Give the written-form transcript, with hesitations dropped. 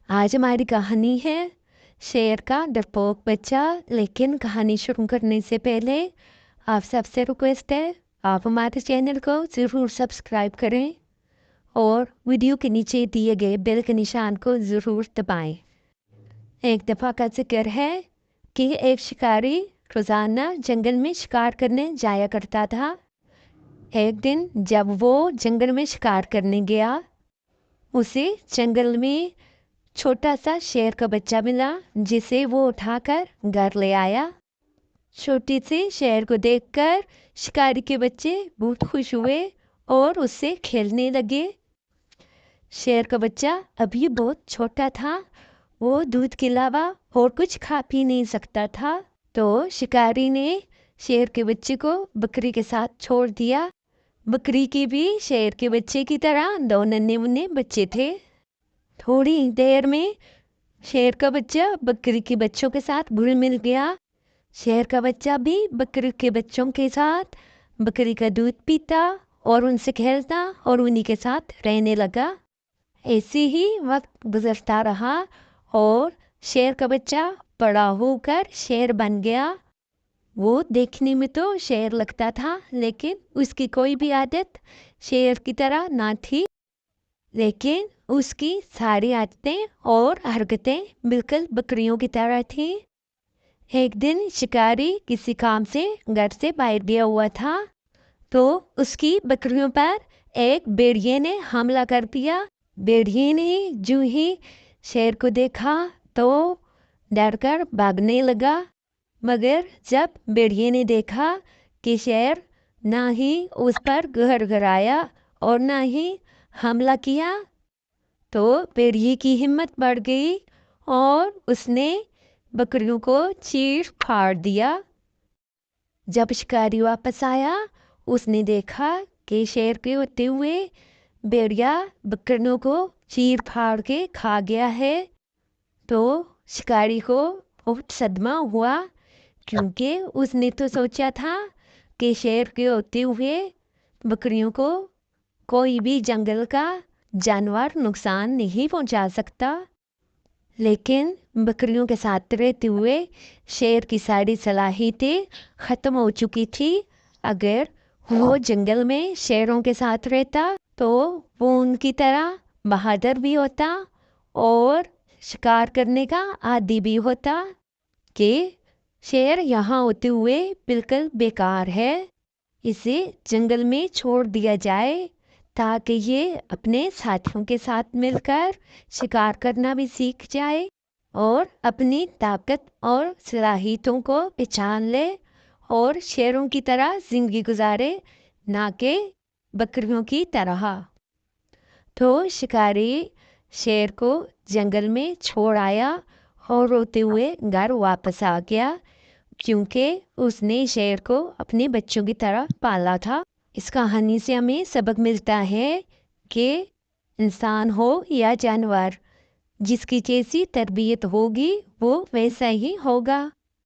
آج ہماری کہانی ہے شیر کا ڈرپوک بچہ۔ لیکن کہانی شروع کرنے سے پہلے آپ سب سے ریکویسٹ ہے آپ ہمارے چینل کو ضرور سبسکرائب کریں اور ویڈیو کے نیچے دیے گئے بیل کے نشان کو ضرور دبائیں۔ ایک دفعہ کا ذکر ہے کہ ایک شکاری روزانہ جنگل میں شکار کرنے جایا کرتا تھا۔ ایک دن جب وہ جنگل میں شکار کرنے گیا، اسے جنگل میں چھوٹا سا شیر کا بچہ ملا جسے وہ اٹھا کر گھر لے آیا۔ چھوٹی سی شیر کو دیکھ کر شکاری کے بچے بہت خوش ہوئے اور اس سے کھیلنے لگے۔ شیر کا بچہ ابھی بہت چھوٹا تھا، وہ دودھ کے علاوہ اور کچھ کھا پی نہیں سکتا تھا، تو شکاری نے شیر کے بچے کو بکری کے ساتھ چھوڑ دیا۔ بکری کی بھی شیر کے بچے کی طرح دو ننھے منھے بچے تھے۔ تھوڑی دیر میں شیر کا بچہ بکری کے بچوں کے ساتھ گھل مل گیا۔ شیر کا بچہ بھی بکری کے بچوں کے ساتھ بکری کا دودھ پیتا اور ان سے کھیلتا اور انہی کے ساتھ رہنے لگا۔ ایسے ہی وقت گزرتا رہا اور شیر کا بچہ بڑا ہو کر شیر بن گیا۔ وہ دیکھنے میں تو شیر لگتا تھا، لیکن اس کی کوئی بھی عادت شیر کی طرح نہ تھی، لیکن اس کی ساری عادتیں اور حرکتیں بالکل بکریوں کی طرح تھیں۔ ایک دن شکاری کسی کام سے گھر سے باہر گیا ہوا تھا، تو اس کی بکریوں پر ایک بھیڑیے نے حملہ کر دیا۔ بھیڑیے نے جو ہی شیر کو دیکھا تو ڈر کر بھاگنے لگا، مگر جب بھیڑیے نے دیکھا کہ شیر نہ ہی اس پر گھرآیا اور نہ ہی حملہ کیا، تو بھیڑیے کی ہمت بڑھ گئی اور اس نے بکریوں کو چیر پھاڑ دیا۔ جب شکاری واپس آیا، اس نے دیکھا کہ شیر کے ہوتے ہوئے بھیڑیا بکریوں کو چیر پھاڑ کے کھا گیا ہے، تو شکاری کو بہت صدمہ ہوا، کیونکہ اس نے تو سوچا تھا کہ شیر کے ہوتے ہوئے بکریوں کو کوئی بھی جنگل کا جانور نقصان نہیں پہنچا سکتا، لیکن بکریوں کے ساتھ رہتے ہوئے شیر کی ساری صلاحیتیں ختم ہو چکی تھی۔ اگر وہ جنگل میں شیروں کے ساتھ رہتا تو وہ ان کی طرح بہادر بھی ہوتا اور شکار کرنے کا عادی بھی ہوتا، کہ شیر یہاں ہوتے ہوئے بالکل بیکار ہے، اسے جنگل میں چھوڑ دیا جائے تاکہ یہ اپنے ساتھیوں کے ساتھ مل کر شکار کرنا بھی سیکھ جائے اور اپنی طاقت اور صلاحیتوں کو پہچان لے اور شیروں کی طرح زندگی گزارے، نہ کہ بکریوں کی طرح۔ تو شکاری شیر کو جنگل میں چھوڑ آیا اور روتے ہوئے گھر واپس آ گیا، کیونکہ اس نے شیر کو اپنے بچوں کی طرح پالا تھا۔ اس کہانی سے ہمیں سبق ملتا ہے کہ انسان ہو یا جانور، جس کی جیسی تربیت ہوگی وہ ویسا ہی ہوگا۔